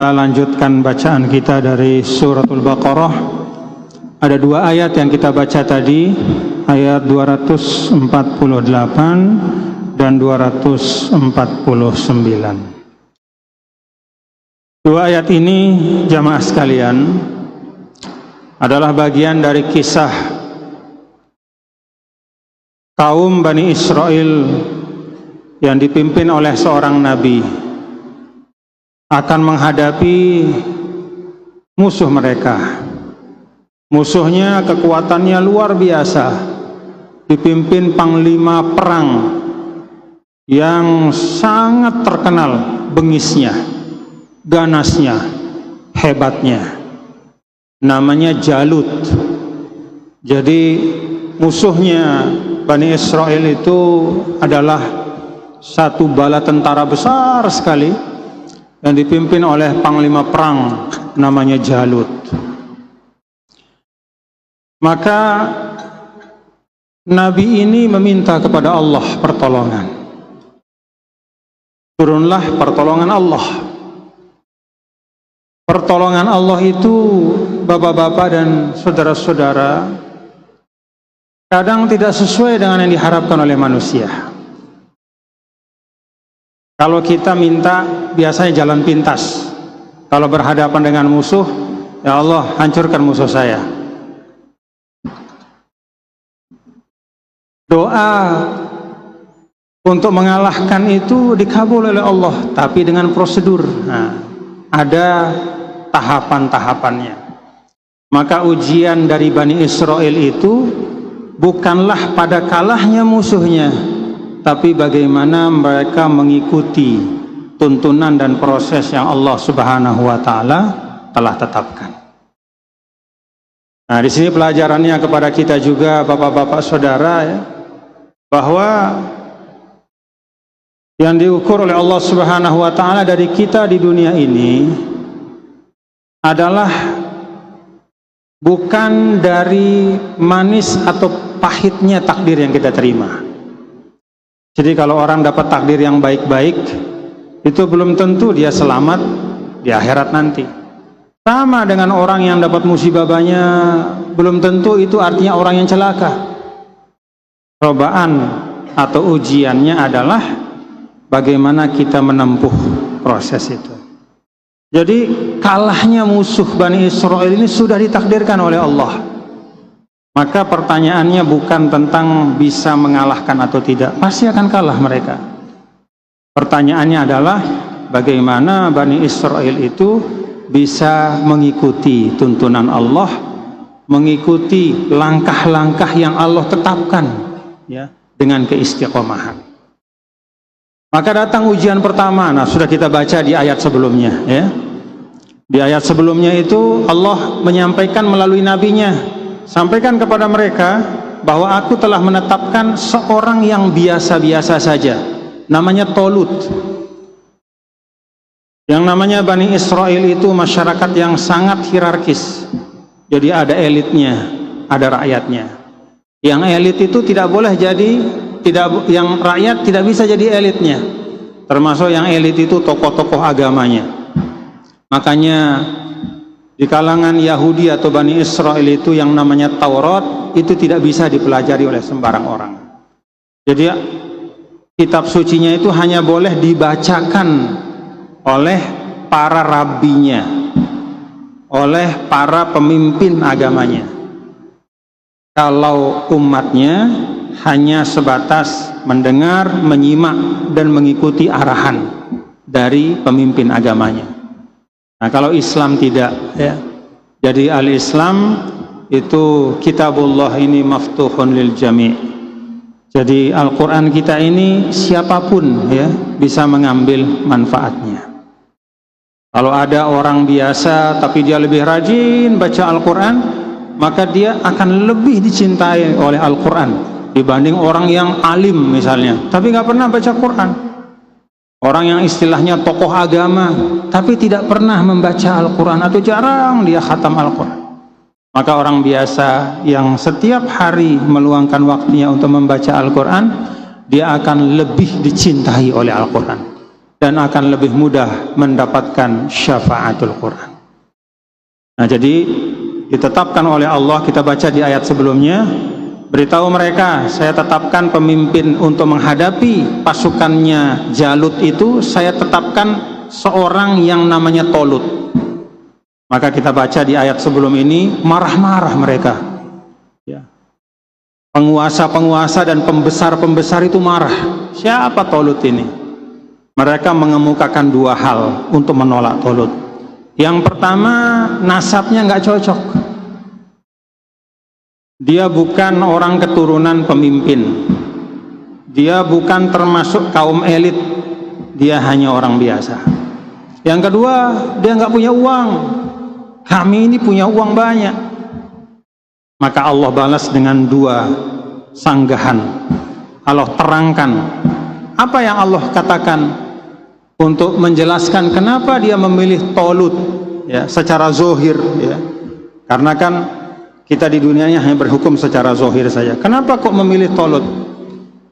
Kita lanjutkan bacaan kita dari suratul Baqarah. Ada dua ayat yang kita baca tadi, ayat 248 dan 249. Dua ayat ini, jamaah sekalian, adalah bagian dari kisah kaum Bani Israel yang dipimpin oleh seorang nabi akan menghadapi musuh mereka. Musuhnya kekuatannya luar biasa, dipimpin panglima perang yang sangat terkenal bengisnya, ganasnya, hebatnya. Namanya Jalut. Jadi musuhnya Bani Israel itu adalah satu bala tentara besar sekali yang dipimpin oleh panglima perang namanya Jalut. Maka Nabi ini meminta kepada Allah pertolongan. Turunlah pertolongan Allah. Pertolongan Allah itu, bapak-bapak dan saudara-saudara, kadang tidak sesuai dengan yang diharapkan oleh manusia. Kalau kita minta, biasanya jalan pintas. Kalau berhadapan dengan musuh, ya Allah, hancurkan musuh saya. Doa untuk mengalahkan itu dikabul oleh Allah, tapi dengan prosedur. Nah, ada tahapan-tahapannya. Maka ujian dari Bani Israel itu bukanlah pada kalahnya musuhnya, tapi bagaimana mereka mengikuti tuntunan dan proses yang Allah Subhanahu wa Ta'ala telah tetapkan. Nah, di sini pelajarannya kepada kita juga, bapak-bapak saudara, ya, bahwa yang diukur oleh Allah Subhanahu wa Ta'ala dari kita di dunia ini adalah bukan dari manis atau pahitnya takdir yang kita terima. Jadi kalau orang dapat takdir yang baik-baik, itu belum tentu dia selamat di akhirat nanti. Sama dengan orang yang dapat musibah banyak, belum tentu itu artinya orang yang celaka. Cobaan atau ujiannya adalah bagaimana kita menempuh proses itu. Jadi kalahnya musuh Bani Israel ini sudah ditakdirkan oleh Allah. Maka pertanyaannya bukan tentang bisa mengalahkan atau tidak, pasti akan kalah mereka. Pertanyaannya adalah bagaimana Bani Israel itu bisa mengikuti tuntunan Allah, mengikuti langkah-langkah yang Allah tetapkan, ya, dengan keistiqomahan. Maka datang ujian pertama. Nah, sudah kita baca di ayat sebelumnya, ya. Di ayat sebelumnya itu Allah menyampaikan melalui nabinya, sampaikan kepada mereka bahwa aku telah menetapkan seorang yang biasa-biasa saja, namanya Tolut. Yang namanya Bani Israel itu masyarakat yang sangat hierarkis. Jadi ada elitnya, ada rakyatnya. Yang elit itu tidak boleh jadi, yang rakyat tidak bisa jadi elitnya. Termasuk yang elit itu tokoh-tokoh agamanya. Makanya di kalangan Yahudi atau Bani Israel itu yang namanya Taurat itu tidak bisa dipelajari oleh sembarang orang. Jadi kitab sucinya itu hanya boleh dibacakan oleh para rabinya, oleh para pemimpin agamanya. Kalau umatnya hanya sebatas mendengar, menyimak dan mengikuti arahan dari pemimpin agamanya. Nah, kalau Islam tidak, ya. Jadi al-Islam itu kitabullah ini maftuhun lil jami'. Jadi Al-Quran kita ini siapapun, ya, bisa mengambil manfaatnya. Kalau ada orang biasa tapi dia lebih rajin baca Al-Quran, maka dia akan lebih dicintai oleh Al-Quran dibanding orang yang alim misalnya tapi nggak pernah baca Quran. Orang yang istilahnya tokoh agama tapi tidak pernah membaca Al-Quran atau jarang dia khatam Al-Quran. Maka orang biasa yang setiap hari meluangkan waktunya untuk membaca Al-Quran, dia akan lebih dicintai oleh Al-Quran. dan akan lebih mudah mendapatkan syafaatul Quran. Nah, jadi ditetapkan oleh Allah, kita baca di ayat sebelumnya, beritahu mereka, saya tetapkan pemimpin untuk menghadapi pasukannya Jalut itu, saya tetapkan seorang yang namanya Tolut. Maka kita baca di ayat sebelum ini, marah-marah mereka. Ya. Penguasa-penguasa dan pembesar-pembesar itu marah. Siapa Tolut ini? Mereka mengemukakan dua hal untuk menolak Tolut. Yang pertama, nasabnya nggak cocok. Dia bukan orang keturunan pemimpin. Dia bukan termasuk kaum elit. Dia hanya orang biasa. Yang kedua, dia nggak punya uang. Kami ini punya uang banyak. Maka Allah balas dengan dua sanggahan. Allah terangkan apa yang Allah katakan untuk menjelaskan kenapa dia memilih Tolut, ya, secara zohir, ya. Karena kan kita di dunianya hanya berhukum secara zohir saja. Kenapa kok memilih Tolut?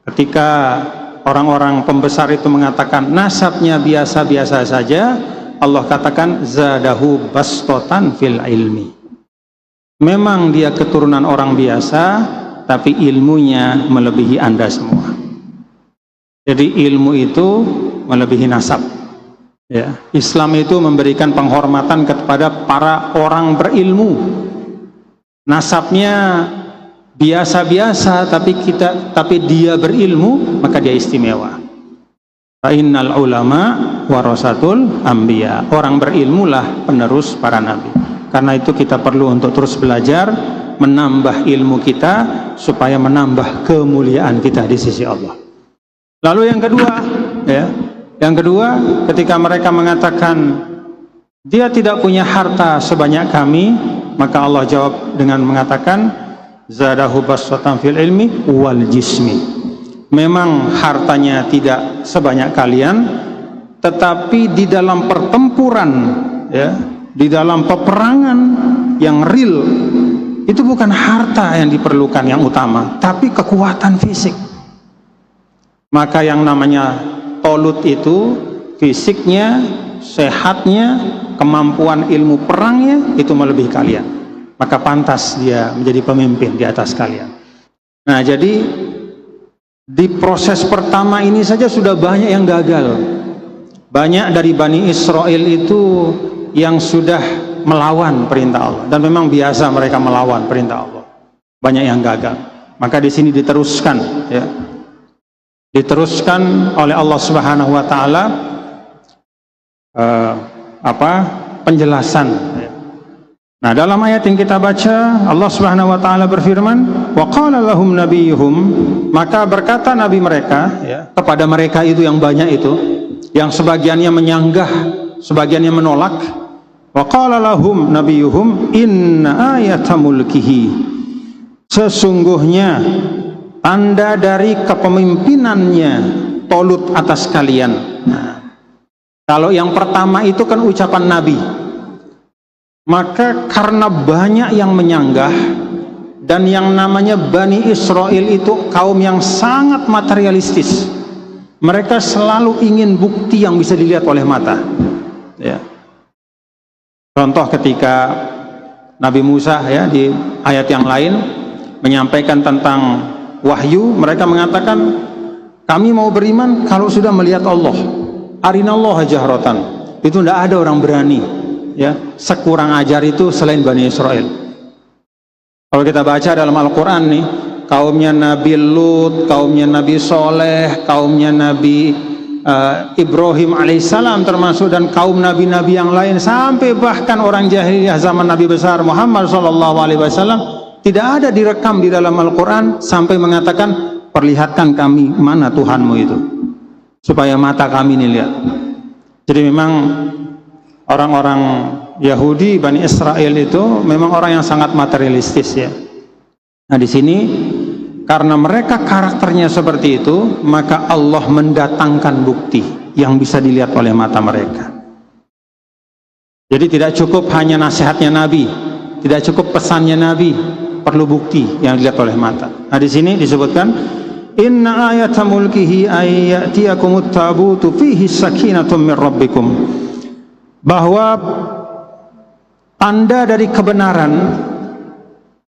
Ketika orang-orang pembesar itu mengatakan nasabnya biasa-biasa saja, Allah katakan zadahu bastotan fil ilmi. Memang dia keturunan orang biasa, tapi ilmunya melebihi Anda semua. Jadi ilmu itu melebihi nasab. Ya. Islam itu memberikan penghormatan kepada para orang berilmu. Nasabnya biasa-biasa, tapi dia berilmu, maka dia istimewa. Fa innal ulama warasatul anbiya. Orang berilmulah penerus para nabi. Karena itu kita perlu untuk terus belajar, menambah ilmu kita supaya menambah kemuliaan kita di sisi Allah. Lalu yang kedua, ya, ketika mereka mengatakan dia tidak punya harta sebanyak kami, maka Allah jawab dengan mengatakan zadahu basatan fil ilmi wal jismi. Memang hartanya tidak sebanyak kalian, tetapi di dalam pertempuran, ya, di dalam peperangan yang real, itu bukan harta yang diperlukan yang utama, tapi kekuatan fisik. Maka yang namanya Tolut itu fisiknya, sehatnya, kemampuan ilmu perangnya itu melebihi kalian. Maka pantas dia menjadi pemimpin di atas kalian. Nah, jadi di proses pertama ini saja sudah banyak yang gagal. Banyak dari Bani Israel itu yang sudah melawan perintah Allah, dan memang biasa mereka melawan perintah Allah. Banyak yang gagal. Maka di sini diteruskan, ya. Diteruskan oleh Allah Subhanahu wa taala penjelasan. Nah, dalam ayat yang kita baca, Allah Subhanahu wa taala berfirman, wa qala lahum nabiyuhum, maka berkata nabi mereka, ya, kepada mereka itu yang banyak itu, yang sebagiannya menyanggah, sebagiannya menolak. Wa qala lahum nabiyuhum inna ayata mulkihi, sesungguhnya tanda dari kepemimpinannya Tolut atas kalian. Nah, kalau yang pertama itu kan ucapan Nabi, maka karena banyak yang menyanggah, dan yang namanya Bani Israel itu kaum yang sangat materialistis, mereka selalu ingin bukti yang bisa dilihat oleh mata, ya. Contoh ketika Nabi Musa, ya, di ayat yang lain menyampaikan tentang wahyu, mereka mengatakan kami mau beriman kalau sudah melihat Allah. Arinallaha jahratan. Itu tidak ada orang berani, ya, sekurang ajar itu selain Bani Israel. Kalau kita baca dalam Al-Quran nih, kaumnya Nabi Lut, kaumnya Nabi Soleh, kaumnya Nabi Ibrahim alaihissalam termasuk, dan kaum nabi-nabi yang lain, sampai bahkan orang jahiliyah zaman Nabi besar Muhammad SAW, tidak ada direkam di dalam Al-Quran sampai mengatakan perlihatkan kami mana Tuhanmu itu, supaya mata kami ini lihat. Jadi memang orang-orang Yahudi, Bani Israel itu memang orang yang sangat materialistis, ya. Nah, di sini karena mereka karakternya seperti itu, maka Allah mendatangkan bukti yang bisa dilihat oleh mata mereka. Jadi tidak cukup hanya nasihatnya Nabi, tidak cukup pesannya Nabi, perlu bukti yang dilihat oleh mata. Nah, di sini disebutkan inna ayata mulkihi ay ya'tiyakumut tabutu fihi sakinatun min rabbikum, bahwa tanda dari kebenaran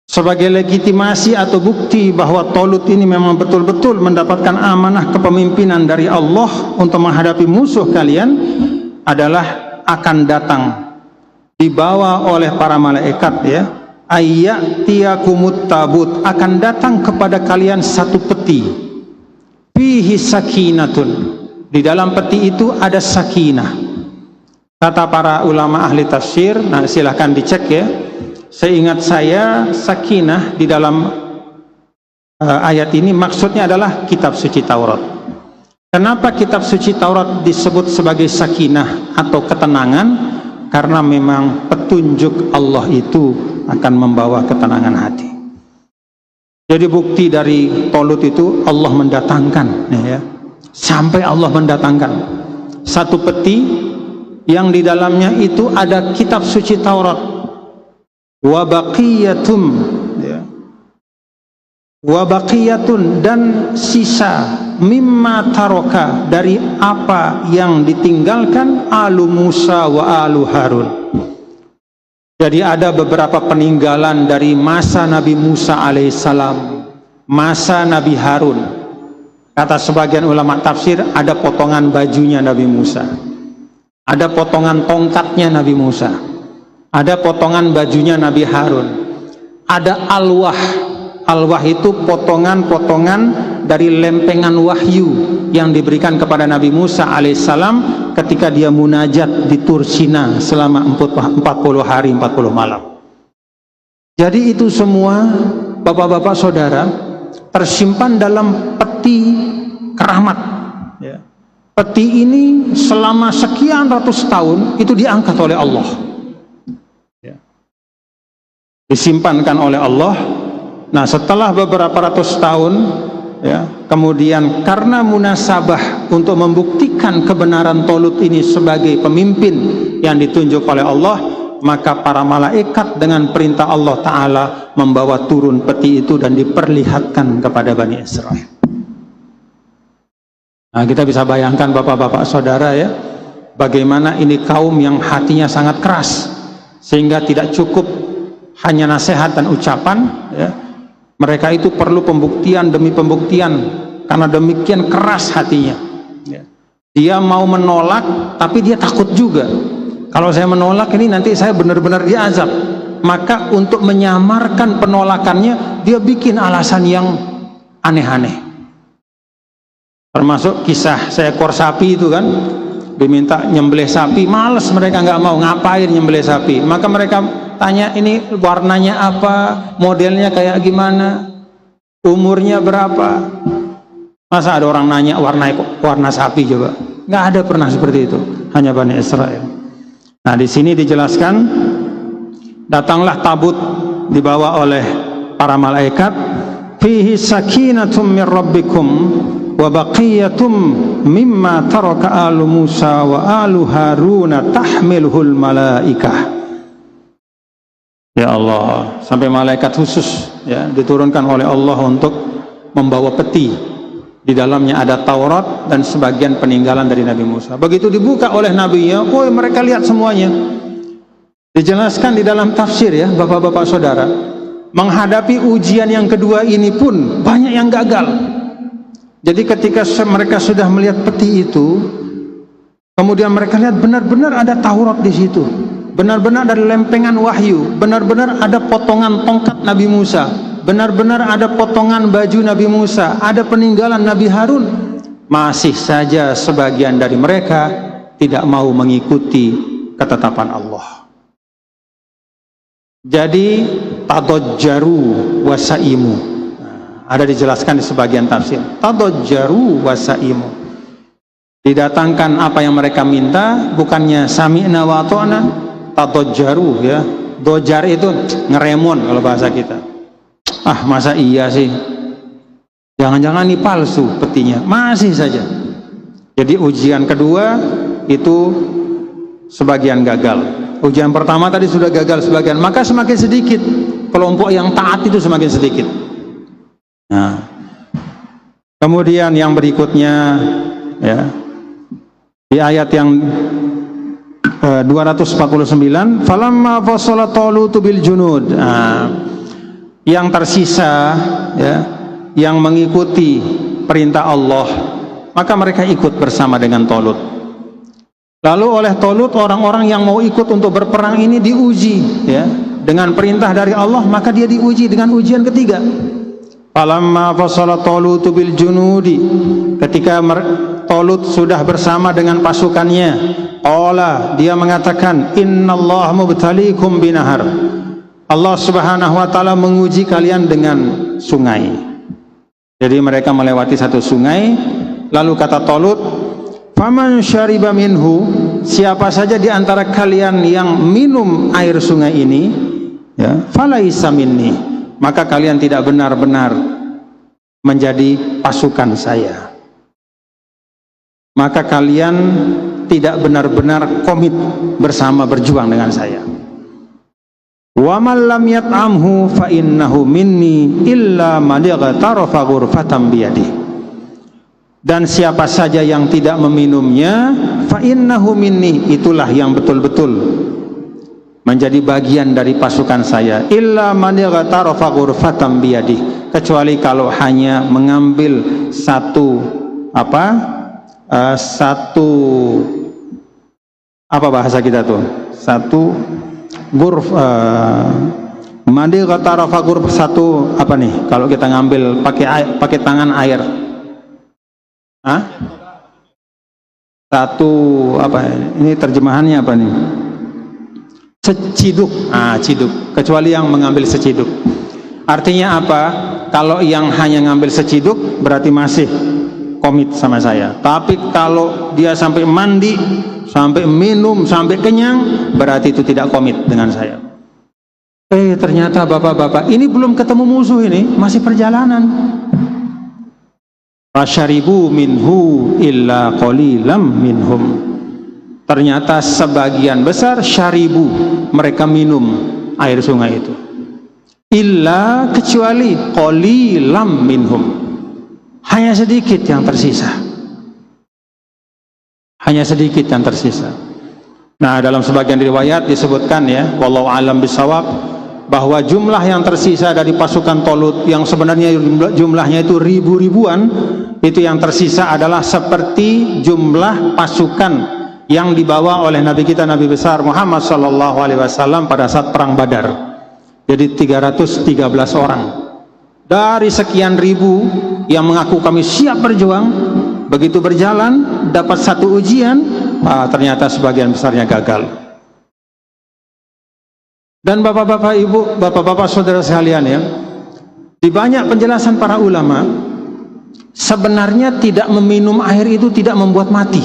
sebagai legitimasi atau bukti bahwa Talut ini memang betul-betul mendapatkan amanah kepemimpinan dari Allah untuk menghadapi musuh kalian adalah akan datang dibawa oleh para malaikat, ya, ayyatiyakumut tabut, akan datang kepada kalian satu peti, fihi sakinatun, di dalam peti itu ada sakinah. Kata para ulama ahli tafsir, nah silahkan dicek ya, seingat saya sakinah di dalam ayat ini maksudnya adalah kitab suci Taurat. Kenapa kitab suci Taurat disebut sebagai sakinah atau ketenangan? Karena memang petunjuk Allah itu akan membawa ketenangan hati. Jadi bukti dari Talut itu Allah mendatangkan, ya, sampai Allah mendatangkan satu peti yang di dalamnya itu ada kitab suci Taurat, wa baqiyatum, ya, wa baqiyatun, dan sisa mimma taroka, dari apa yang ditinggalkan alu Musa wa alu Harun. Jadi ada beberapa peninggalan dari masa Nabi Musa alaihissalam, masa Nabi Harun. Kata sebagian ulama tafsir, ada potongan bajunya Nabi Musa, ada potongan tongkatnya Nabi Musa, ada potongan bajunya Nabi Harun, ada alwah. Alwah itu potongan-potongan dari lempengan wahyu yang diberikan kepada Nabi Musa alaihissalam ketika dia munajat di Tur Sina selama 40 hari 40 malam. Jadi itu semua bapak-bapak saudara tersimpan dalam peti keramat, ya. Peti ini selama sekian ratus tahun itu diangkat oleh Allah, ya, disimpankan oleh Allah. Nah, setelah beberapa ratus tahun, ya, kemudian karena munasabah untuk membuktikan kebenaran Talut ini sebagai pemimpin yang ditunjuk oleh Allah, maka para malaikat dengan perintah Allah Ta'ala membawa turun peti itu dan diperlihatkan kepada Bani Israel. Nah, kita bisa bayangkan bapak-bapak saudara, ya, bagaimana ini kaum yang hatinya sangat keras, sehingga tidak cukup hanya nasihat dan ucapan, ya. Mereka itu perlu pembuktian demi pembuktian, karena demikian keras hatinya, ya. Dia mau menolak, tapi dia takut juga, kalau saya menolak ini nanti saya benar-benar diazab. Maka untuk menyamarkan penolakannya, dia bikin alasan yang aneh-aneh. Termasuk kisah seekor sapi itu kan, diminta nyembelih sapi, males, mereka nggak mau, ngapain nyembelih sapi. Maka mereka tanya, ini warnanya apa, modelnya kayak gimana, umurnya berapa. Masa ada orang nanya warna sapi coba? Nggak ada pernah seperti itu, hanya Bani Israel. Nah, di sini dijelaskan, datanglah tabut dibawa oleh para malaikat, fihi sakinatum min rabbikum wa baqiyatum mimma taraka alu Musa wa alu Haruna tahmiluhul malaikah. Ya Allah, sampai malaikat khusus, ya, diturunkan oleh Allah untuk membawa peti. Di dalamnya ada Taurat dan sebagian peninggalan dari Nabi Musa. Begitu dibuka oleh Nabi-nya, oh, mereka lihat semuanya. Dijelaskan di dalam tafsir, ya, bapak-bapak saudara, menghadapi ujian yang kedua ini pun banyak yang gagal. Jadi ketika mereka sudah melihat peti itu, kemudian mereka lihat benar-benar ada Taurat di situ, benar-benar ada lempengan wahyu, benar-benar ada potongan tongkat Nabi Musa, benar-benar ada potongan baju Nabi Musa, ada peninggalan Nabi Harun. Masih saja sebagian dari mereka tidak mau mengikuti ketetapan Allah. Jadi tadajjaru wasaimu, ada dijelaskan di sebagian tafsir, tadajjaru wasaimu, didatangkan apa yang mereka minta, bukannya sami'na wa ata'na, tadajjaru, ya. Dojar itu ngeremon kalau bahasa kita. Ah, masa iya sih, jangan-jangan ini palsu petinya, masih saja. Jadi ujian kedua itu sebagian gagal. Ujian pertama tadi sudah gagal sebagian, maka semakin sedikit kelompok yang taat itu, semakin sedikit. Nah, Kemudian yang berikutnya, ya, di ayat yang 249, falamma fasala Talutu bil junud, yang tersisa, ya, yang mengikuti perintah Allah, maka mereka ikut bersama dengan Talut. Lalu oleh Talut, orang-orang yang mau ikut untuk berperang ini diuji, ya, dengan perintah dari Allah, maka dia diuji dengan ujian ketiga. Falamma fasala Talutu bil junudi, ketika Talut sudah bersama dengan pasukannya, qala, dia mengatakan, innallaha mubtaliikum binahar, Allah Subhanahu wa taala menguji kalian dengan sungai. Jadi mereka melewati satu sungai, lalu kata Talut, faman syariba minhu, siapa saja di antara kalian yang minum air sungai ini, ya, falaisa minni, maka kalian tidak benar-benar menjadi pasukan saya. Maka kalian tidak benar-benar komit bersama berjuang dengan saya. Wa man lam yat'amhu fa innahu minni illa man ightarafa ghurfatan biyadihi. Dan siapa saja yang tidak meminumnya, fa innahu minni, itulah yang betul-betul menjadi bagian dari pasukan saya. Illa man ightarafa ghurfatan biyadihi, kecuali kalau hanya mengambil satu apa bahasa kita tuh, satu gurf, mandi gatarafa gurf, satu apa nih kalau kita ngambil pakai tangan air, satu apa ini terjemahannya apa nih, seciduk, ciduk, kecuali yang mengambil seciduk. Artinya apa? Kalau yang hanya ngambil seciduk berarti masih komit sama saya. Tapi kalau dia sampai mandi, sampai minum, sampai kenyang, berarti itu tidak komit dengan saya. Ternyata bapak-bapak, ini belum ketemu musuh, ini masih perjalanan. Fasyaribu minhu illa qalilam minhum. Ternyata sebagian besar syaribu, mereka minum air sungai itu. Illa, kecuali qalilam minhum, hanya sedikit yang tersisa. Hanya sedikit yang tersisa. Nah, dalam sebagian riwayat disebutkan, ya, wallahu alam bisawab, bahwa jumlah yang tersisa dari pasukan Talut yang sebenarnya jumlahnya itu ribu-ribuan, itu yang tersisa adalah seperti jumlah pasukan yang dibawa oleh Nabi kita, Nabi besar Muhammad SAW pada saat perang Badar. Jadi 313 orang dari sekian ribu yang mengaku kami siap berjuang. Begitu berjalan, dapat satu ujian, ternyata sebagian besarnya gagal. Dan bapak-bapak, ibu, bapak-bapak, saudara sekalian, ya, di banyak penjelasan para ulama, sebenarnya tidak meminum air itu tidak membuat mati.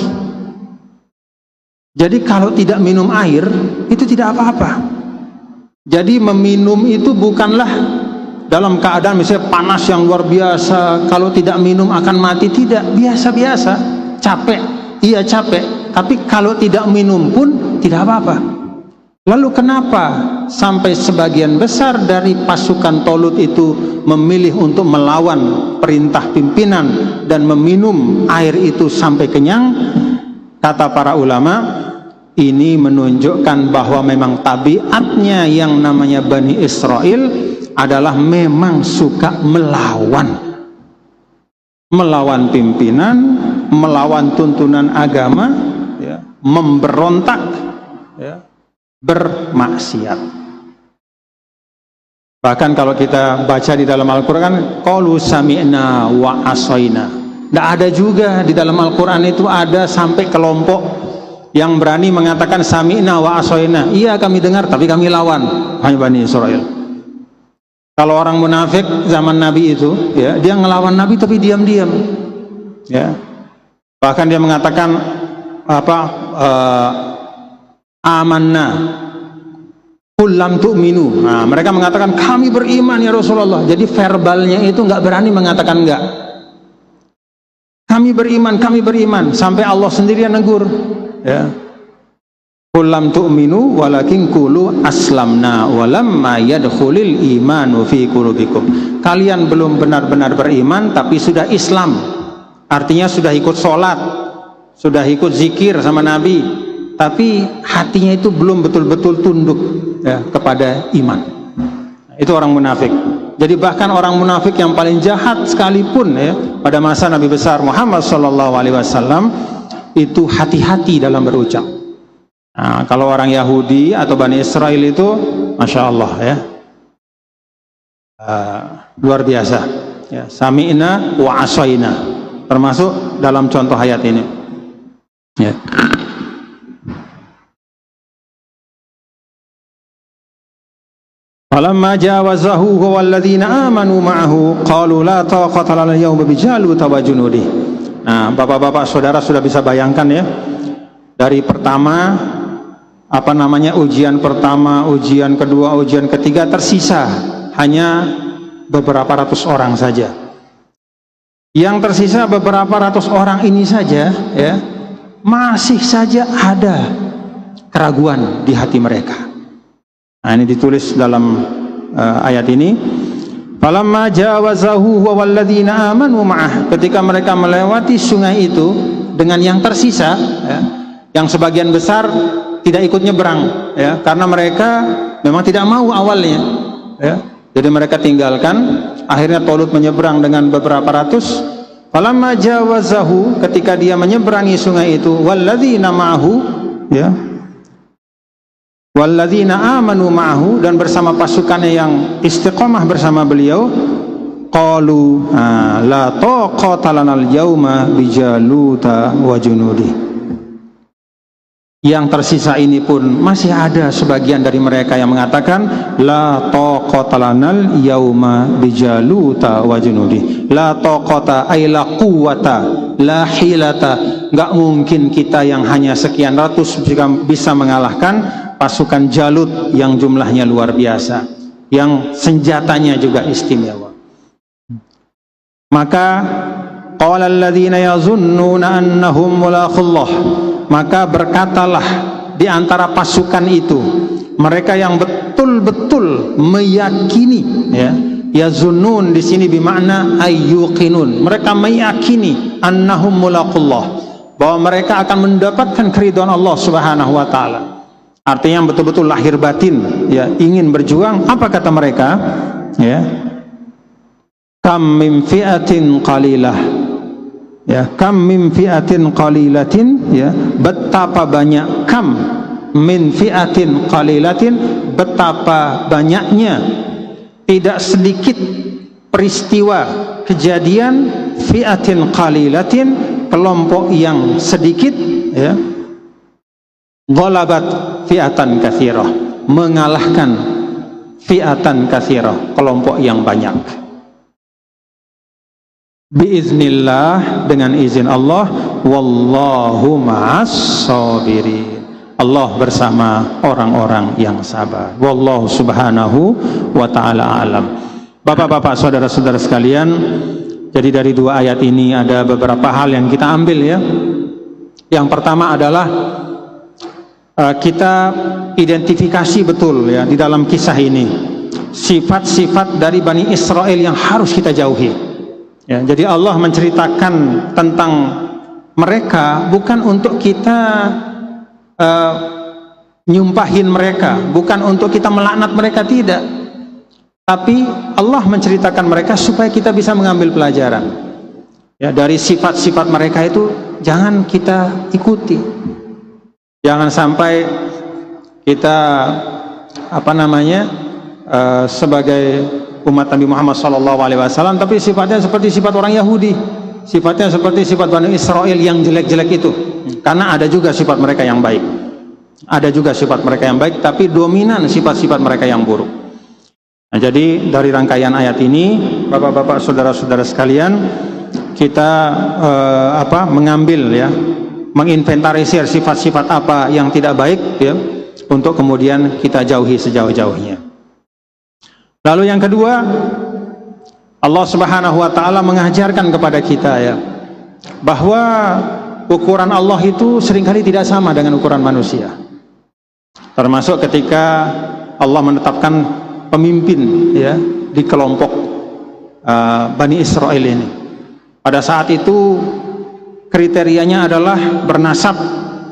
Jadi kalau tidak minum air itu tidak apa-apa. Jadi meminum itu bukanlah dalam keadaan misalnya panas yang luar biasa, kalau tidak minum akan mati, tidak, biasa-biasa, capek, iya capek, tapi kalau tidak minum pun tidak apa-apa. Lalu kenapa sampai sebagian besar dari pasukan Talut itu memilih untuk melawan perintah pimpinan dan meminum air itu sampai kenyang? Kata para ulama, ini menunjukkan bahwa memang tabiatnya yang namanya Bani Israel adalah memang suka melawan pimpinan, melawan tuntunan agama, ya, memberontak, ya, bermaksiat. Bahkan kalau kita baca di dalam Al-Quran, qalu sami'na wa asaina. Tidak ada juga di dalam Al-Quran itu ada sampai kelompok yang berani mengatakan sami'na wa asaina, iya kami dengar tapi kami lawan. Hanya Bani Israel. Kalau orang munafik zaman Nabi itu, ya, dia ngelawan Nabi tapi diam-diam, ya. Bahkan dia mengatakan amanna qul lam tu'minu. Nah, mereka mengatakan kami beriman ya Rasulullah. Jadi verbalnya itu nggak berani mengatakan enggak. Kami beriman, sampai Allah sendiri yang negur, ya. Qul lam tu'minu walakin qulu aslamna walamma yadkhulil imanu fi qulubikum. Kalian belum benar-benar beriman tapi sudah Islam. Artinya sudah ikut sholat, sudah ikut zikir sama Nabi, tapi hatinya itu belum betul-betul tunduk ya, kepada iman. Itu orang munafik. Jadi bahkan orang munafik yang paling jahat sekalipun ya, pada masa Nabi besar Muhammad SAW itu hati-hati dalam berucap. Nah, kalau orang Yahudi atau Bani Israel itu Masya Allah ya, luar biasa ya, sami'na wa asaina, termasuk dalam contoh ayat ini ya. Falamma jawazahu huwa alladhina amanu ma'ahu qalu la taqata lana al-yawma bijalut wa junudi. Nah, bapak-bapak saudara sudah bisa bayangkan ya, dari pertama ujian pertama, ujian kedua, ujian ketiga, tersisa hanya beberapa ratus orang saja. Yang tersisa beberapa ratus orang ini saja ya, masih saja ada keraguan di hati mereka. Nah, ini ditulis dalam ayat ini. Falamma jawazahu huwa walladzina amanu ma'ah. Ketika mereka melewati sungai itu dengan yang tersisa ya, yang sebagian besar tidak ikut nyebrang ya, karena mereka memang tidak mau awalnya ya. Jadi mereka tinggalkan, akhirnya Talut menyeberang dengan beberapa ratus. Falamma jawazahu, ketika dia menyeberangi sungai itu, walladzina ma'ahu ya, walladzina amanu ma'ahu, dan bersama pasukannya yang istiqomah bersama beliau, qalu la taqata lanal yauma bijaluta wa junudi. Yang tersisa ini pun masih ada sebagian dari mereka yang mengatakan la taqata lanal yauma bijaluta wa junudi. La taqata ay la quwwata la hilata, enggak mungkin kita yang hanya sekian ratus bisa mengalahkan pasukan Jalut yang jumlahnya luar biasa, yang senjatanya juga istimewa. Maka qala alladzina yazunnuna annahum mulaqullah, maka berkatalah di antara pasukan itu mereka yang betul-betul meyakini ya, yazunnun di sini bermakna ayyuqinun, mereka meyakini annahum mulaqullah, bahwa mereka akan mendapatkan keridhaan Allah Subhanahu wa taala. Artinya yang betul-betul lahir batin ya, ingin berjuang. Apa kata mereka ya, kam min fi'atin qalilah ya, kam min fi'atin qalilatin ya, betapa banyak, kam min fi'atin qalilatin, betapa banyaknya, tidak sedikit peristiwa kejadian, fi'atin qalilatin, kelompok yang sedikit ya, ghalabat fi'atan katsirah, mengalahkan fi'atan katsirah, kelompok yang banyak. Biiznillah, dengan izin Allah, wallahu ma'as sabirin, Allah bersama orang-orang yang sabar. Wallahu subhanahu wa ta'ala alam. Bapak-bapak, saudara-saudara sekalian, jadi dari dua ayat ini ada beberapa hal yang kita ambil ya. Yang pertama adalah kita identifikasi betul ya di dalam kisah ini sifat-sifat dari Bani Israel yang harus kita jauhi ya. Jadi Allah menceritakan tentang mereka bukan untuk kita nyumpahin mereka, bukan untuk kita melaknat mereka, tidak, tapi Allah menceritakan mereka supaya kita bisa mengambil pelajaran ya, dari sifat-sifat mereka itu jangan kita ikuti. Jangan sampai kita sebagai umat Nabi Muhammad SAW, tapi sifatnya seperti sifat orang Yahudi, sifatnya seperti sifat Bani Israel yang jelek-jelek itu. Karena ada juga sifat mereka yang baik, ada juga sifat mereka yang baik, tapi dominan sifat-sifat mereka yang buruk. Nah, jadi dari rangkaian ayat ini, bapak-bapak, saudara-saudara sekalian, kita mengambil ya, menginventarisir sifat-sifat apa yang tidak baik ya, untuk kemudian kita jauhi sejauh-jauhnya. Lalu yang kedua, Allah Subhanahu wa taala mengajarkan kepada kita ya, bahwa ukuran Allah itu seringkali tidak sama dengan ukuran manusia. Termasuk ketika Allah menetapkan pemimpin ya di kelompok Bani Israel ini. Pada saat itu kriterianya adalah bernasab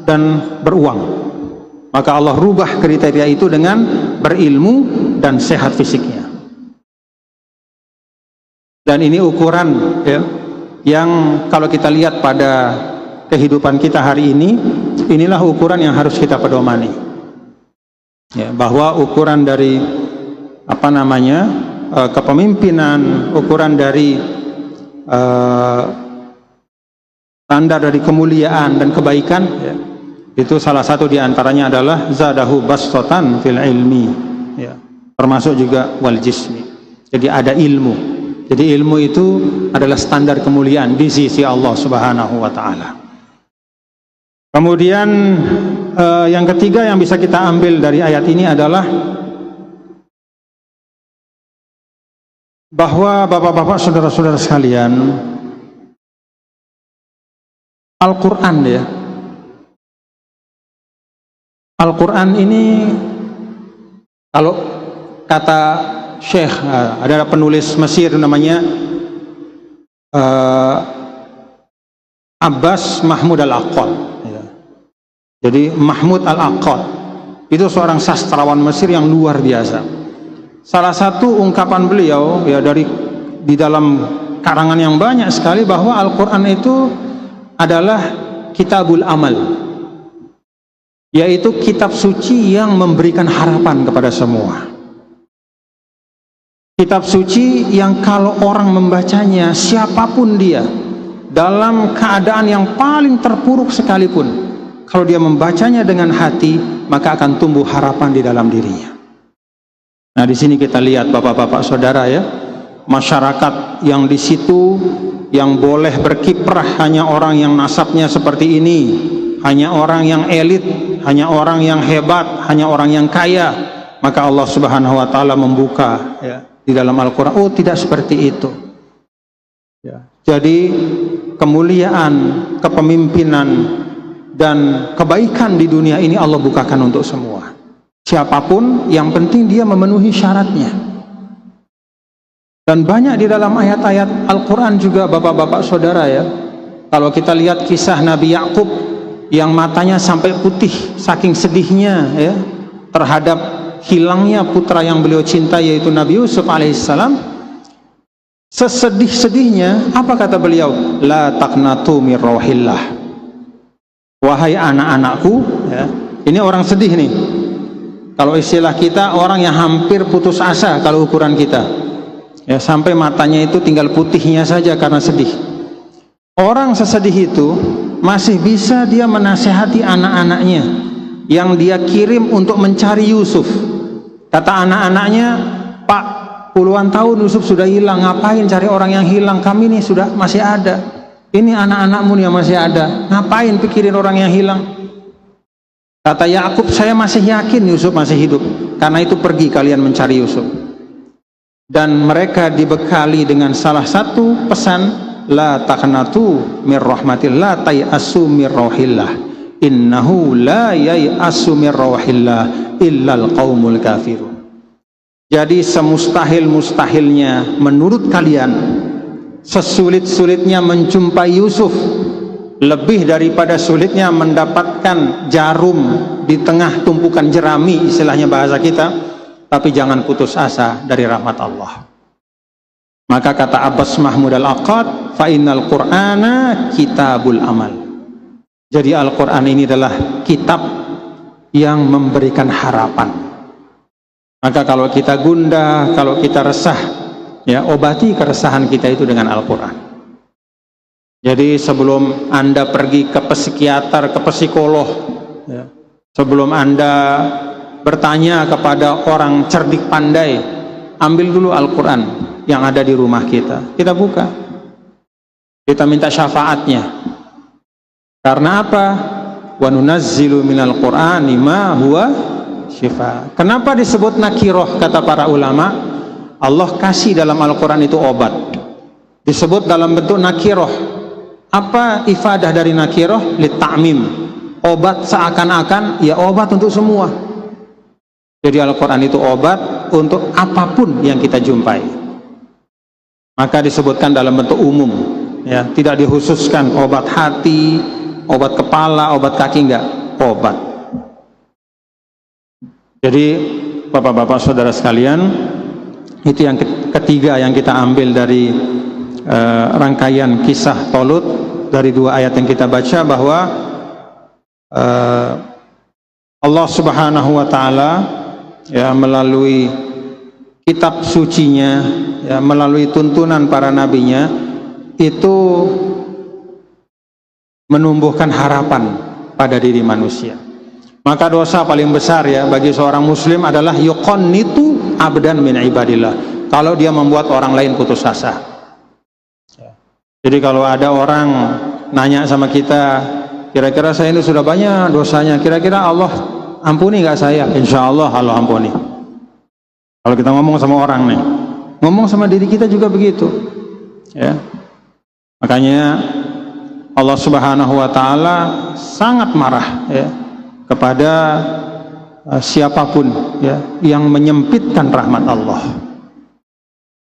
dan beruang. Maka Allah rubah kriteria itu dengan berilmu dan sehat fisiknya. Dan ini ukuran ya, yang kalau kita lihat pada kehidupan kita hari ini, inilah ukuran yang harus kita pedomani. Ya, bahwa ukuran dari kepemimpinan, ukuran dari standar dari kemuliaan dan kebaikan ya, itu salah satu diantaranya adalah zadahu bastatan fil ilmi ya, termasuk juga wal jismi. Jadi ada ilmu. Jadi ilmu itu adalah standar kemuliaan di sisi Allah Subhanahu wa taala. Kemudian yang ketiga yang bisa kita ambil dari ayat ini adalah bahwa bapak-bapak, saudara-saudara sekalian, Al-Quran ya, Al-Quran ini kalau kata Syekh, ada penulis Mesir namanya Abbas Mahmud Al-Aqad ya. Jadi Mahmud Al-Aqad itu seorang sastrawan Mesir yang luar biasa. Salah satu ungkapan beliau ya di dalam karangan yang banyak sekali, bahwa Al-Quran itu adalah kitabul amal, yaitu kitab suci yang memberikan harapan kepada semua. Kitab suci yang kalau orang membacanya, siapapun dia, dalam keadaan yang paling terpuruk sekalipun, kalau dia membacanya dengan hati, maka akan tumbuh harapan di dalam dirinya. Nah, di sini kita lihat bapak-bapak saudara ya, masyarakat yang di situ yang boleh berkiprah hanya orang yang nasabnya seperti ini, hanya orang yang elit, hanya orang yang hebat, hanya orang yang kaya, maka Allah Subhanahu wa taala membuka ya di dalam Al-Qur'an, oh tidak seperti itu. Ya. Jadi kemuliaan, kepemimpinan dan kebaikan di dunia ini Allah bukakan untuk semua. Siapapun, yang penting dia memenuhi syaratnya. Dan banyak di dalam ayat-ayat Al-Quran juga bapak-bapak saudara ya, kalau kita lihat kisah Nabi Yakub yang matanya sampai putih saking sedihnya ya terhadap hilangnya putra yang beliau cintai, yaitu Nabi Yusuf alaihissalam. Sesedih-sedihnya apa kata beliau? La taqnatu mir rauhillah, wahai anak-anakku ya. Ini orang sedih nih. Kalau istilah kita, orang yang hampir putus asa kalau ukuran kita ya, sampai matanya itu tinggal putihnya saja karena sedih. Orang sesedih itu masih bisa dia menasehati anak-anaknya yang dia kirim untuk mencari Yusuf. Kata anak-anaknya, Pak, puluhan tahun Yusuf sudah hilang, ngapain cari orang yang hilang? Kami nih sudah masih ada, ini anak-anakmu yang masih ada, ngapain pikirin orang yang hilang? Kata Yakub, saya masih yakin Yusuf masih hidup, karena itu pergi kalian mencari Yusuf. Dan mereka dibekali dengan salah satu pesan, la taqnatu mir rahmatillah tayasu mir rauhillah, innahu la yayasu mir rauhillah illal qaumul kafirun. Jadi semustahil-mustahilnya menurut kalian, sesulit-sulitnya menjumpai Yusuf, lebih daripada sulitnya mendapatkan jarum di tengah tumpukan jerami, istilahnya bahasa kita, tapi jangan putus asa dari rahmat Allah. Maka kata Abbas Mahmud Al-Aqad, fa innal Qur'ana kitabul amal. Jadi Al-Quran ini adalah kitab yang memberikan harapan. Maka kalau kita gundah, kalau kita resah ya, obati keresahan kita itu dengan Al-Quran. Jadi sebelum Anda pergi ke psikiater, ke psikolog ya, sebelum Anda bertanya kepada orang cerdik pandai, ambil dulu Al-Quran yang ada di rumah kita, kita buka, kita minta syafaatnya. Karena apa? Wa nunazzilu minal Qur'ani ma huwa syifa. Kenapa disebut nakiroh? Kata para ulama, Allah kasih dalam Al-Quran itu obat, disebut dalam bentuk nakiroh. Apa ifadah dari nakiroh? Li ta'mim, obat seakan-akan ya obat untuk semua. Jadi Al-Quran itu obat untuk apapun yang kita jumpai. Maka disebutkan dalam bentuk umum, ya, tidak dikhususkan obat hati, obat kepala, obat kaki, enggak, obat. Jadi bapak-bapak saudara sekalian, itu yang ketiga yang kita ambil dari rangkaian kisah Talut dari dua ayat yang kita baca, bahwa Allah Subhanahu wa Ta'ala, ya, melalui kitab sucinya, ya, melalui tuntunan para nabinya, itu menumbuhkan harapan pada diri manusia. Maka dosa paling besar, ya, bagi seorang muslim adalah yuqannitu abdan min ibadillah, kalau dia membuat orang lain putus asa. Jadi kalau ada orang nanya sama kita, kira-kira saya ini sudah banyak dosanya, kira-kira Allah ampuni nggak saya? Insya Allah Allah ampuni. Kalau kita ngomong sama orang nih, ngomong sama diri kita juga begitu, ya. Makanya Allah Subhanahu wa Ta'ala sangat marah, ya, kepada siapapun, ya, yang menyempitkan rahmat Allah.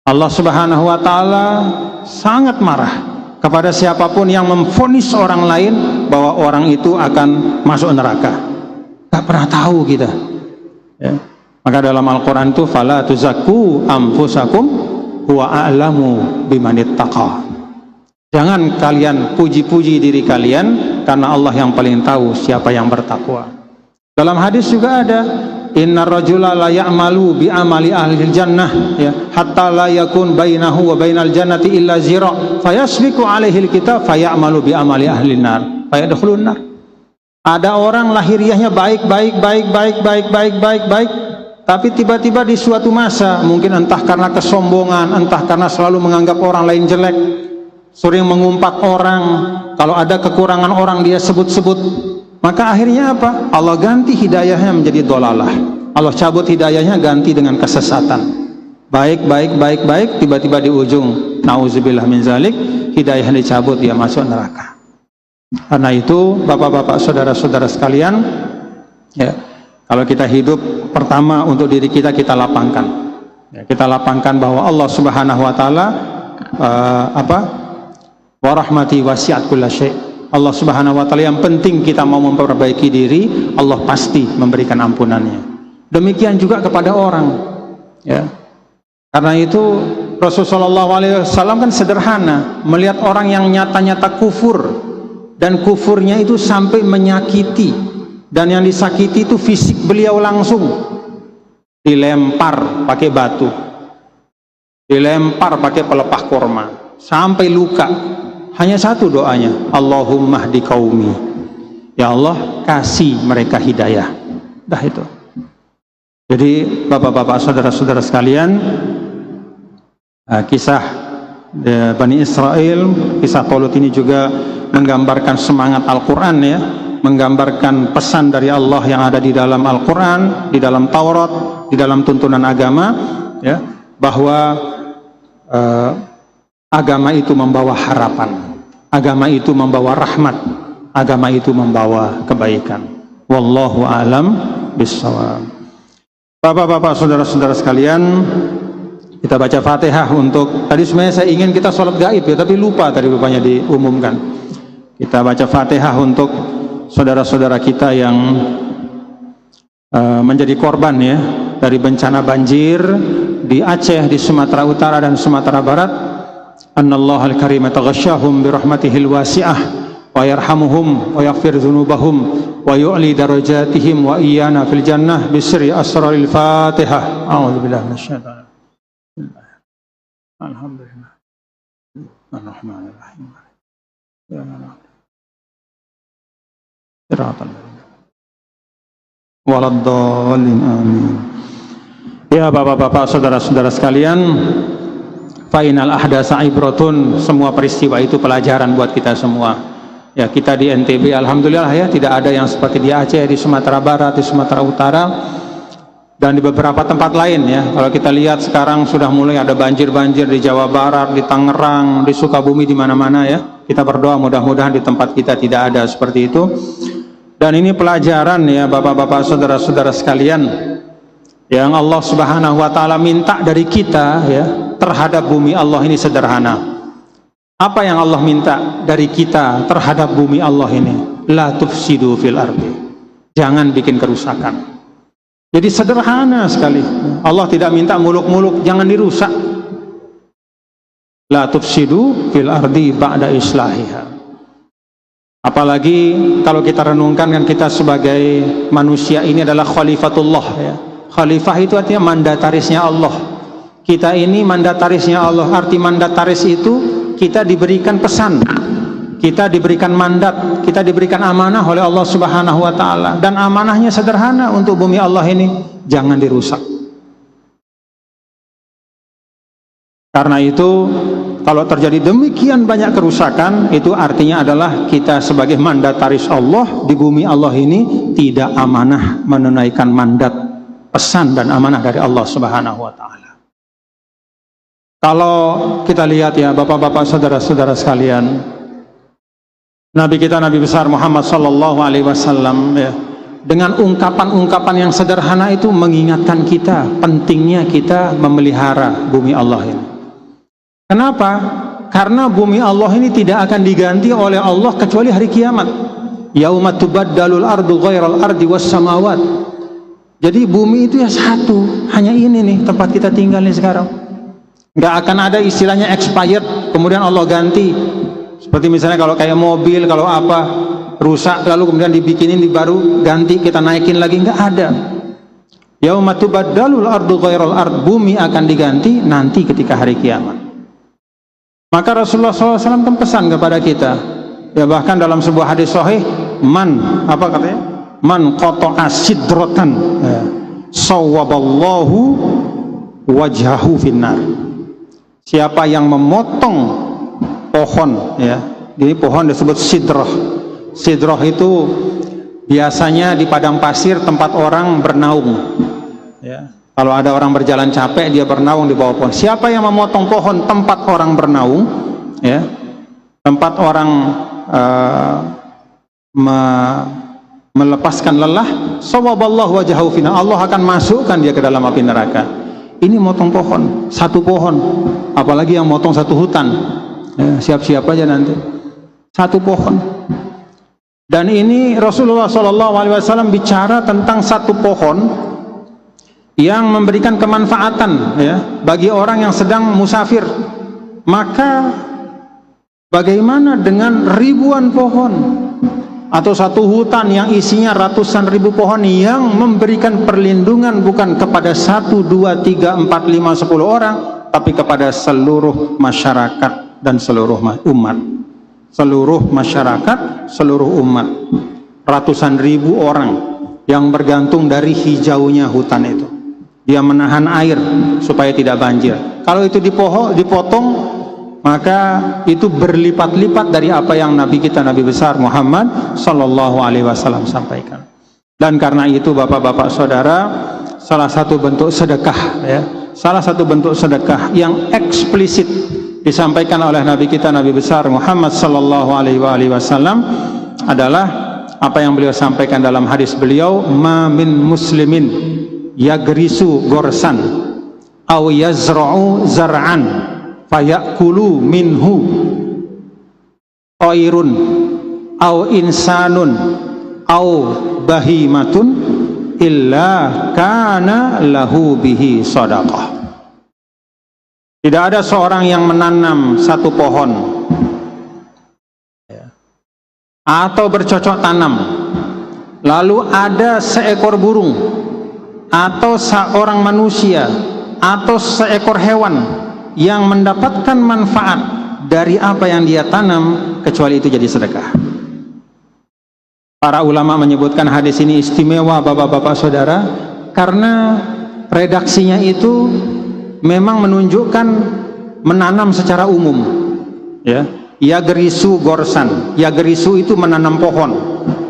Allah Subhanahu wa Ta'ala sangat marah kepada siapapun yang memvonis orang lain bahwa orang itu akan masuk neraka. Gak pernah tahu kita, ya. Maka dalam Al-Quran itu, fala tuzakku anfusakum huwa a'lamu bimanittaqa. Jangan kalian puji-puji diri kalian, karena Allah yang paling tahu siapa yang bertakwa. Dalam hadis juga ada, innar rajula la ya'malu bi amali ahli jannah, ya, hatta la yakun bainahu wa bainal jannati illa zira, fayasbiqu alaihi alkitab fayamalu bi amali ahli nar fayadkhulun nar. Ada orang lahiriahnya baik, tapi tiba-tiba di suatu masa, mungkin entah karena kesombongan, entah karena selalu menganggap orang lain jelek, sering mengumpat orang, kalau ada kekurangan orang dia sebut-sebut, maka akhirnya apa? Allah ganti hidayahnya menjadi dolalah. Allah cabut hidayahnya, ganti dengan kesesatan. Baik, tiba-tiba di ujung, nauzubillah min zalik, hidayahnya dicabut, dia masuk neraka. Karena itu bapak-bapak saudara-saudara sekalian, ya, kalau kita hidup, pertama untuk diri kita, kita lapangkan, ya, kita lapangkan bahwa Allah Subhanahu wa Ta'ala wa rahmati wasi'at kulla syai'. Allah Subhanahu wa Ta'ala, yang penting kita mau memperbaiki diri, Allah pasti memberikan ampunannya. Demikian juga kepada orang, ya. Karena itu Rasulullah SAW kan sederhana, melihat orang yang nyata-nyata kufur, dan kufurnya itu sampai menyakiti, dan yang disakiti itu fisik beliau langsung dilempar pakai batu, dilempar pakai pelepah korma sampai luka. Hanya satu doanya, Allahumma hdi qaumi, ya Allah kasih mereka hidayah. Dah itu. Jadi bapak-bapak saudara-saudara sekalian, kisah Bani Israel, kisah Talut ini juga menggambarkan semangat Al-Quran, ya, menggambarkan pesan dari Allah yang ada di dalam Al-Quran, di dalam Taurat, di dalam tuntunan agama, ya, bahwa agama itu membawa harapan, agama itu membawa rahmat, agama itu membawa kebaikan. Wallahu a'lam bishawab. Bapak-bapak saudara-saudara sekalian, kita baca Fatihah untuk, tadi sebenarnya saya ingin kita sholat gaib, ya, tapi lupa tadi, rupanya diumumkan. Kita baca Fatihah untuk saudara-saudara kita yang menjadi korban, ya, dari bencana banjir di Aceh, di Sumatera Utara dan Sumatera Barat. Annallahal karim taghashahum birahmatihil wasi'ah wa yarhamuhum wa yaghfir dzunubahum wa yu'li darajatihim wa iyana fil jannah bisri asraril Fatihah. A'udzubillahi minasyaitonir rajim. Alhamdulillah. Ar-Rahmanir Rahim. Ya Allah. Waladdallin, amin. Ya bapak-bapak saudara-saudara sekalian, fainal ahdasa ibratun, semua peristiwa itu pelajaran buat kita semua. Ya, kita di NTB alhamdulillah, ya, tidak ada yang seperti di Aceh, di Sumatera Barat, di Sumatera Utara, dan di beberapa tempat lain, ya. Kalau kita lihat sekarang sudah mulai ada banjir-banjir di Jawa Barat, di Tangerang, di Sukabumi, di mana-mana, ya. Kita berdoa mudah-mudahan di tempat kita tidak ada seperti itu. Dan ini pelajaran, ya bapak-bapak saudara-saudara sekalian, Yang Allah Subhanahu wa taala minta dari kita ya terhadap bumi Allah ini sederhana. Apa yang Allah minta dari kita terhadap bumi Allah ini? La tufsidu fil ardi. Jangan bikin kerusakan. Jadi sederhana sekali. Allah tidak minta muluk-muluk, jangan dirusak. La tufsidu fil ardi ba'da islahiha. Apalagi kalau kita renungkan kan kita sebagai manusia ini adalah khalifatullah ya. Khalifah itu artinya mandatarisnya Allah. Kita ini mandatarisnya Allah. Arti mandataris itu kita diberikan pesan, kita diberikan mandat, kita diberikan amanah oleh Allah Subhanahu wa taala, dan amanahnya sederhana untuk bumi Allah ini, jangan dirusak. Karena itu kalau terjadi demikian banyak kerusakan, itu artinya adalah kita sebagai mandataris Allah di bumi Allah ini tidak amanah menunaikan mandat, pesan dan amanah dari Allah Subhanahu wa taala. Kalau kita lihat ya bapak-bapak, saudara-saudara sekalian, Nabi kita, Nabi besar Muhammad sallallahu alaihi wasallam ya, dengan ungkapan-ungkapan yang sederhana itu mengingatkan kita pentingnya kita memelihara bumi Allah ini. Kenapa? Karena bumi Allah ini tidak akan diganti oleh Allah kecuali hari kiamat. Yauma tubaddalul ardu ghairal ardi was samawat. Jadi bumi itu ya satu, hanya ini nih tempat kita tinggal nih sekarang. Nggak akan ada istilahnya expired kemudian Allah ganti. Seperti misalnya kalau kayak mobil, kalau apa rusak lalu kemudian dibikinin baru ganti, kita naikin lagi, nggak ada. Yauma tubaddalul ardu ghairal ard, bumi akan diganti nanti ketika hari kiamat. Maka Rasulullah SAW kan pesan kepada kita ya, bahkan dalam sebuah hadis sahih, man apa katanya, man qata'a sidratan ya, sawwaballahu wajhahu finnar. Siapa yang memotong pohon ya, jadi pohon disebut sidrah. Sidrah itu biasanya di padang pasir tempat orang bernaung ya. Kalau ada orang berjalan capek, dia bernaung di bawah pohon. Siapa yang memotong pohon tempat orang bernaung ya, tempat orang melepaskan lelah, sawaballahu wajhahu finnar, Allah akan masukkan dia ke dalam api neraka. Ini motong pohon, satu pohon, apalagi yang motong satu hutan ya, siap-siap aja nanti satu pohon. Dan ini Rasulullah SAW bicara tentang satu pohon yang memberikan kemanfaatan ya, bagi orang yang sedang musafir. Maka bagaimana dengan ribuan pohon atau satu hutan yang isinya ratusan ribu pohon yang memberikan perlindungan bukan kepada 1, 2, 3, 4, 5, 10 orang, tapi kepada seluruh masyarakat dan seluruh umat. Seluruh masyarakat, seluruh umat, ratusan ribu orang yang bergantung dari hijaunya hutan itu. Dia menahan air supaya tidak banjir. Kalau itu dipotong, maka itu berlipat-lipat dari apa yang Nabi kita, Nabi besar Muhammad sallallahu alaihi wasallam sampaikan. Dan karena itu bapak-bapak saudara, salah satu bentuk sedekah ya, salah satu bentuk sedekah yang eksplisit disampaikan oleh Nabi kita, Nabi besar Muhammad sallallahu alaihi wasallam adalah apa yang beliau sampaikan dalam hadis beliau, ma min muslimin yagrisu gorsan aw yazra'u zar'an fayakulu minhu qairun aw insanun aw bahimatun illa kana lahu bihi sadaqah. Tidak ada seorang yang menanam satu pohon atau bercocok tanam lalu ada seekor burung atau seorang manusia atau seekor hewan yang mendapatkan manfaat dari apa yang dia tanam kecuali itu jadi sedekah. Para ulama menyebutkan hadis ini istimewa bapak-bapak saudara karena redaksinya itu memang menunjukkan menanam secara umum ya. Yagrisu gorsan, yagrisu itu menanam pohon,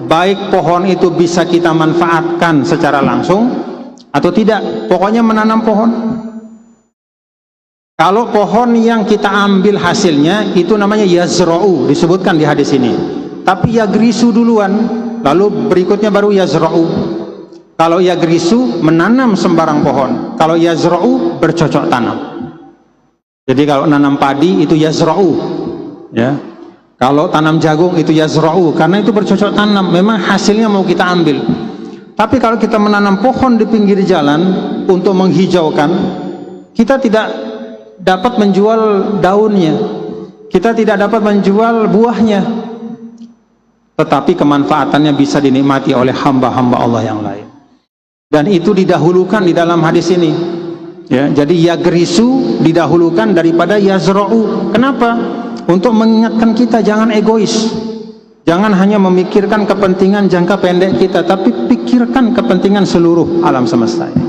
baik pohon itu bisa kita manfaatkan secara langsung atau tidak, pokoknya menanam pohon. Kalau pohon yang kita ambil hasilnya itu namanya yazra'u, disebutkan di hadis ini. Tapi yagrisu duluan, lalu berikutnya baru yazra'u. Kalau yagrisu, menanam sembarang pohon. Kalau yazra'u, bercocok tanam. Jadi kalau nanam padi itu yazra'u, ya. Kalau tanam jagung itu yazra'u, karena itu bercocok tanam, memang hasilnya mau kita ambil. Tapi kalau kita menanam pohon di pinggir jalan untuk menghijaukan, kita tidak dapat menjual daunnya, kita tidak dapat menjual buahnya, tetapi kemanfaatannya bisa dinikmati oleh hamba-hamba Allah yang lain. Dan itu didahulukan di dalam hadis ini, ya. Jadi yagrisu didahulukan daripada yazra'u. Kenapa? Untuk mengingatkan kita jangan egois, jangan hanya memikirkan kepentingan jangka pendek kita, tapi pikirkan kepentingan seluruh alam semesta ini.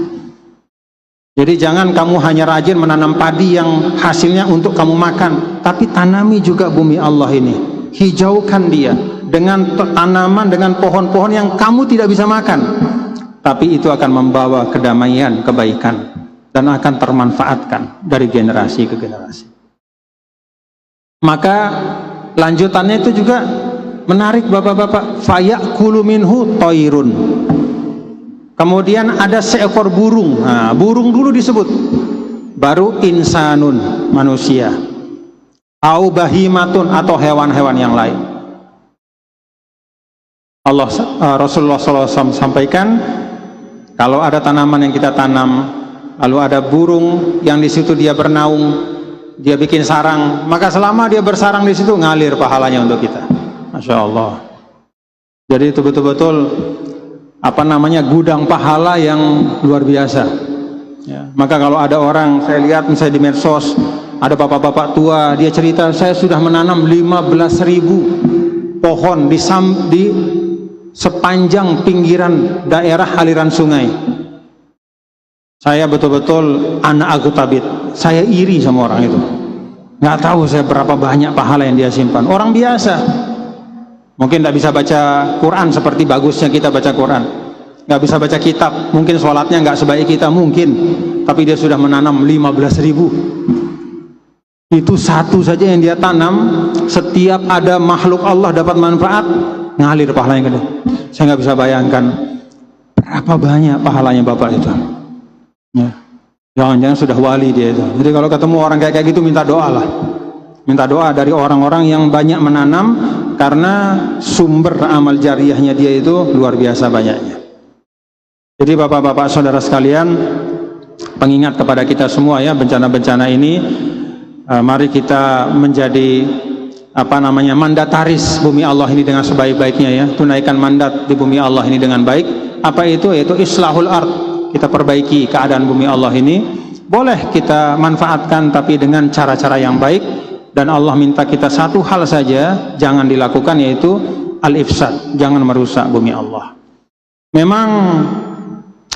Jadi jangan kamu hanya rajin menanam padi yang hasilnya untuk kamu makan, tapi tanami juga bumi Allah ini, hijaukan dia dengan tanaman, dengan pohon-pohon yang kamu tidak bisa makan, tapi itu akan membawa kedamaian, kebaikan, dan akan termanfaatkan dari generasi ke generasi. Maka lanjutannya itu juga menarik bapak-bapak. Fayakulu minhu toirun. Kemudian ada seekor burung. Nah, burung dulu disebut, baru insanun, manusia. Au bahimatun, atau hewan-hewan yang lain. Rasulullah SAW sampaikan, kalau ada tanaman yang kita tanam, lalu ada burung yang di situ dia bernaung, dia bikin sarang, maka selama dia bersarang di situ ngalir pahalanya untuk kita. Masya Allah. Jadi itu betul-betul gudang pahala yang luar biasa. Ya. Maka kalau ada orang, saya lihat misalnya di medsos, ada bapak-bapak tua, dia cerita, saya sudah menanam 15.000 pohon di sepanjang pinggiran daerah aliran sungai. Saya betul-betul anak agutabit, saya iri sama orang itu. Nggak tahu saya berapa banyak pahala yang dia simpan. Orang biasa mungkin nggak bisa baca Quran seperti bagusnya kita baca Quran, nggak bisa baca kitab, mungkin sholatnya nggak sebaik kita mungkin, tapi dia sudah menanam 15.000. Itu satu saja yang dia tanam, setiap ada makhluk Allah dapat manfaat, ngalir pahalanya gede. Saya nggak bisa bayangkan berapa banyak pahalanya bapak itu. Ya. Jangan-jangan sudah wali dia itu. Jadi kalau ketemu orang kayak gitu, minta doa lah. Minta doa dari orang-orang yang banyak menanam, karena sumber amal jariahnya dia itu luar biasa banyaknya. Jadi bapak-bapak saudara sekalian, pengingat kepada kita semua ya, bencana-bencana ini, mari kita menjadi mandataris bumi Allah ini dengan sebaik-baiknya ya. Tunaikan mandat di bumi Allah ini dengan baik. Apa itu? Yaitu islahul ard. Kita perbaiki keadaan bumi Allah ini. Boleh kita manfaatkan, tapi dengan cara-cara yang baik. Dan Allah minta kita satu hal saja jangan dilakukan, yaitu al-ifsad, jangan merusak bumi Allah. Memang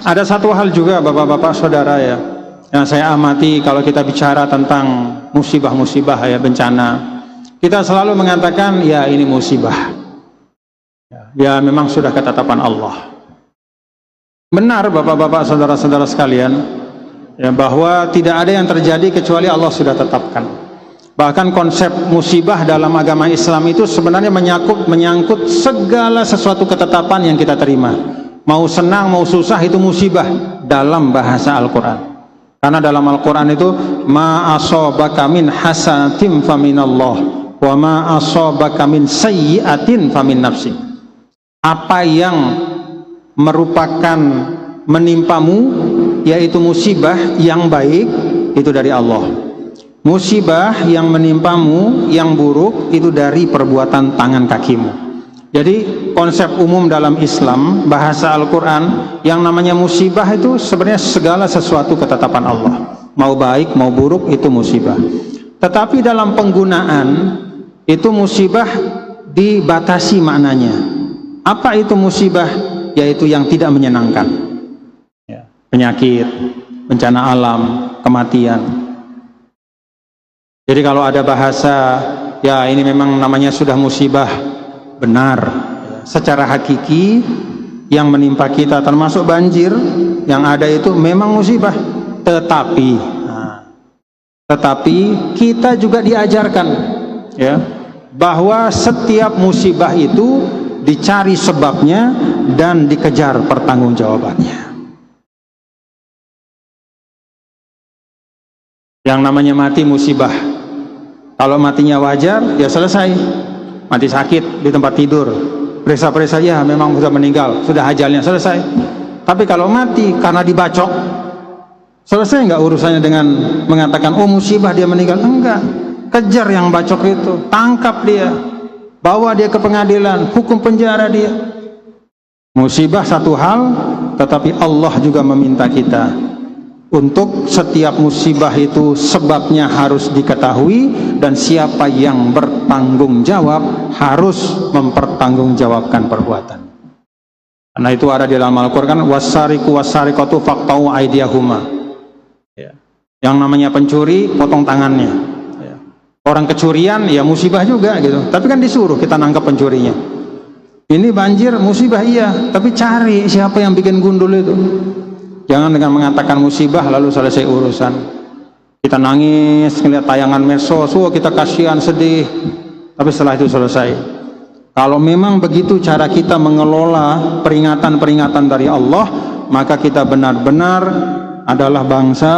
ada satu hal juga bapak-bapak saudara ya, yang saya amati kalau kita bicara tentang musibah-musibah ya, bencana, kita selalu mengatakan ya ini musibah, ya memang sudah ketetapan Allah. Benar bapak-bapak saudara-saudara sekalian ya, bahwa tidak ada yang terjadi kecuali Allah sudah tetapkan. Bahkan konsep musibah dalam agama Islam itu sebenarnya menyangkut segala sesuatu ketetapan yang kita terima. Mau senang mau susah itu musibah dalam bahasa Al-Quran. Karena dalam Al-Quran itu ma asabaka min hasanatin faminallah wa ma asabaka min sayyi'atin famin nafsi. Apa yang merupakan menimpamu yaitu musibah yang baik itu dari Allah. Musibah yang menimpamu yang buruk itu dari perbuatan tangan kakimu. Jadi konsep umum dalam Islam, bahasa Al-Quran, yang namanya musibah itu sebenarnya segala sesuatu ketetapan Allah. Mau baik mau buruk itu musibah. Tetapi dalam penggunaan itu musibah dibatasi maknanya. Apa itu musibah? Yaitu yang tidak menyenangkan ya. Penyakit, bencana alam, kematian. Jadi kalau ada bahasa ya ini memang namanya sudah musibah, benar secara hakiki yang menimpa kita termasuk banjir yang ada itu memang musibah. Tetapi kita juga diajarkan ya, bahwa setiap musibah itu dicari sebabnya dan dikejar pertanggungjawabannya. Yang namanya mati musibah. Kalau matinya wajar, ya selesai. Mati sakit di tempat tidur, periksa-periksa, ya memang sudah meninggal, sudah ajalnya selesai. Tapi kalau mati karena dibacok, selesai nggak urusannya dengan mengatakan oh musibah dia meninggal? Enggak. Kejar yang bacok itu, tangkap dia, bawa dia ke pengadilan, hukum penjara dia. Musibah satu hal, tetapi Allah juga meminta kita untuk setiap musibah itu sebabnya harus diketahui, dan siapa yang bertanggung jawab harus mempertanggungjawabkan perbuatan. Karena itu ada di dalam Al-Quran, wassariqu wassariqatu faqta'u aydiyahuma. Yang namanya pencuri, potong tangannya. Orang kecurian, ya musibah juga gitu. Tapi kan disuruh kita nangkap pencurinya. Ini banjir, musibah iya, tapi cari siapa yang bikin gundul itu. Jangan dengan mengatakan musibah lalu selesai urusan. Kita nangis ngeliat tayangan medsos, kita kasihan, sedih, tapi setelah itu selesai. Kalau memang begitu cara kita mengelola peringatan-peringatan dari Allah, maka kita benar-benar adalah bangsa,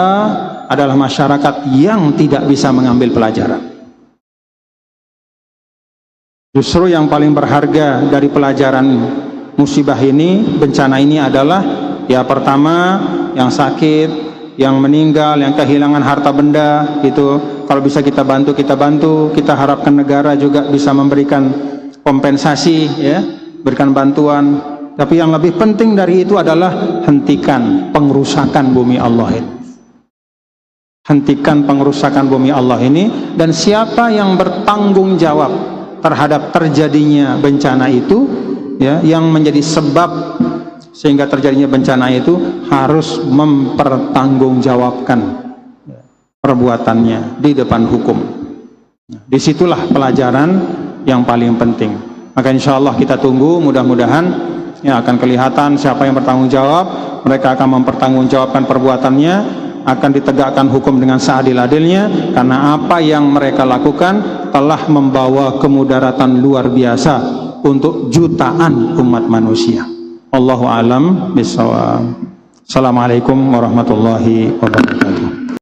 adalah masyarakat yang tidak bisa mengambil pelajaran. Justru yang paling berharga dari pelajaran musibah ini, bencana ini adalah ya pertama, yang sakit, yang meninggal, yang kehilangan harta benda, itu kalau bisa kita bantu, kita bantu. Kita harapkan negara juga bisa memberikan kompensasi, ya, berikan bantuan. Tapi yang lebih penting dari itu adalah hentikan pengrusakan bumi Allah ini. Hentikan pengrusakan bumi Allah ini, dan siapa yang bertanggung jawab terhadap terjadinya bencana itu, ya, yang menjadi sebab sehingga terjadinya bencana itu, harus mempertanggungjawabkan perbuatannya di depan hukum. Disitulah pelajaran yang paling penting. Maka insya Allah kita tunggu, mudah-mudahan ya akan kelihatan siapa yang bertanggung jawab. Mereka akan mempertanggungjawabkan perbuatannya, akan ditegakkan hukum dengan seadil-adilnya, karena apa yang mereka lakukan telah membawa kemudaratan luar biasa untuk jutaan umat manusia. Allahu a'lam bishawab. Assalamualaikum warahmatullahi wabarakatuh.